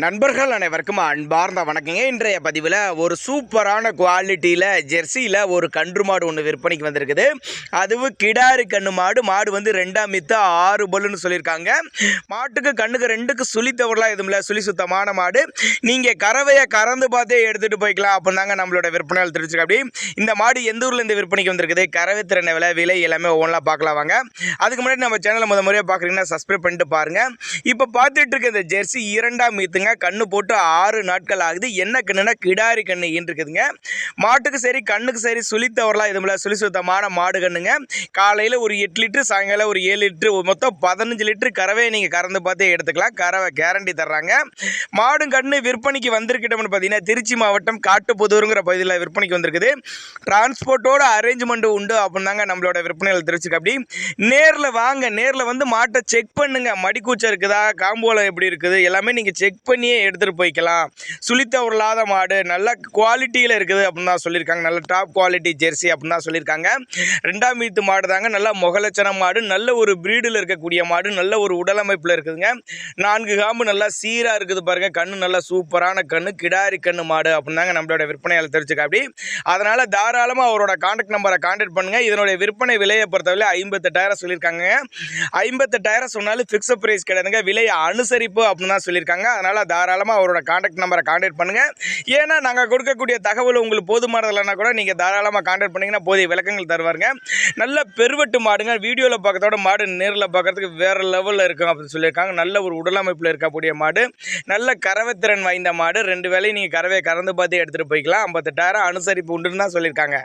நண்பர்கள் அனைவருக்கும் அன்பார்ந்த வணக்கங்க. இன்றைய பதிவில் ஒரு சூப்பரான குவாலிட்டியில் ஜெர்சியில் ஒரு கன்று மாடு ஒன்று விற்பனைக்கு வந்திருக்குது. அதுவும் கிடாரி கன்று மாடு. மாடு வந்து 2ஆம் மித்து 6 பல்லுன்னு சொல்லியிருக்காங்க. மாட்டுக்கு கண்ணுக்கு 2க்கு சுழி தவறலாம் எதுவும் இல்லை. சுழி சுத்தமான மாடு. நீங்கள் கறவையை கறந்து பார்த்தே எடுத்துகிட்டு போய்க்கலாம் அப்படின்னு தாங்க நம்மளோட விற்பனையால் தெரிவிச்சிருக்க. அப்படி இந்த மாடு எந்த ஊரில் இந்த விற்பனைக்கு வந்திருக்குது, கறவை திறனை விலை எல்லாமே ஒவ்வொன்றா பார்க்கலாம் வாங்க. அதுக்கு முன்னாடி நம்ம சேனலை முறையாக பார்க்குறீங்கன்னா சப்ஸ்கிரைப் பண்ணிட்டு பாருங்கள். இப்போ பார்த்துட்டு இருக்க இந்த ஜெர்சி 2ஆம் மித்துங்க. கண்ணு போட்டு 6 நாட்கள் ஆகுது. என்ன கண்ணுனா கிடாரி கண்ணு இருக்குதுங்க. மாட்டுக்கு சரி கண்ணுக்கு சரி சுழி தவறலாம் எதுவும் இல்லை. சுழி சுத்தமான மாடு கண்ணுங்க. காலையில் ஒரு 8 லிட்டர், சாயங்காலம் ஒரு 7 லிட்டர், மொத்தம் 15 லிட்டர் கறவையை நீங்கள் கறந்து பார்த்தே எடுத்துக்கலாம். கறவை கேரண்டி தர்றாங்க. மாடு கண்ணு விற்பனைக்கு வந்திருக்கிட்டோம்னு பார்த்தீங்கன்னா திருச்சி மாவட்டம் காட்டுப்புதூருங்கிற பகுதியில் விற்பனைக்கு வந்திருக்குது. டிரான்ஸ்போர்ட்டோட அரேஞ்ச்மெண்ட் உண்டு அப்படின்னு தாங்க நம்மளோட விற்பனைகள் தெரிவிச்சிருக்கு. அப்படி நேரில் வாங்க, நேரில் வந்து மாட்டை செக் பண்ணுங்க. மடிக்கூச்சம் இருக்குதா, காம்போலம் எப்படி இருக்குது, எல்லாமே நீங்கள் செக் பண்ணியே எடுத்துகிட்டு போய்க்கலாம். சுழித்தவறலாத மாடு நல்ல குவாலிட்டியில் இருக்குது அப்படின்னு தான் சொல்லியிருக்காங்க. நல்ல டாப் குவாலிட்டி ஜெர்சி அப்படின்னு தான் சொல்லியிருக்காங்க. 2ஆம் மீத்து மாடு தாங்க. நல்ல முகலட்சண மாடு, நல்ல ஒரு ப்ரீடில் இருக்கக்கூடிய மாடு, நல்ல ஒரு உடலமைப்பில் இருக்குதுங்க. 4 காம்பு நல்லா சீராக இருக்குது பாருங்கள். கண்ணு நல்லா சூப்பரான கண்ணு, கிடாரி கண்ணு மாடு அப்படின்னு தாங்க நம்மளோட விற்பனையால் தெரிஞ்சுக்க. அப்படி அதனால் தாராளமாக அவரோட கான்டாக்ட் நம்பரை கான்டாக்ட் பண்ணுங்கள். இதனுடைய விற்பனை விலையை பொறுத்தவரை 58,000 சொல்லியிருக்காங்க. 58,000 சொன்னாலும் ஃபிக்ஸட் ப்ரைஸ் கிடையாதுங்க. விலையை அனுசரிப்பு அப்படின்னு தான் சொல்லியிருக்காங்க. அதனால் தாராளமாக அவரோட கான்டாக்ட் நம்பரை கான்டாக்ட் பண்ணுங்கள். ஏன்னா நாங்கள் கொடுக்கக்கூடிய தகவல் உங்களுக்கு போதுமானதில்லைன்னா கூட நீங்கள் தாராளமாக கான்டாக்ட் பண்ணிங்கன்னா போதிய விளக்கங்கள் தருவாருங்க. நல்ல பெருவெட்டு மாடுங்க. வீடியோவில் பார்க்கறதோட மாடு நேரில் பார்க்குறதுக்கு வேறு லெவலில் இருக்கும் அப்படின்னு சொல்லியிருக்காங்க. நல்ல ஒரு உடலமைப்பில் இருக்கக்கூடிய மாடு, நல்ல கறவைத்திறன் வாய்ந்த மாடு. 2 வேளையும் நீங்கள் கறவையை கறந்து பார்த்து எடுத்துகிட்டு போய்க்கலாம். 58,000 அனுசரிப்பு உண்டுன்னு தான் சொல்லியிருக்காங்க.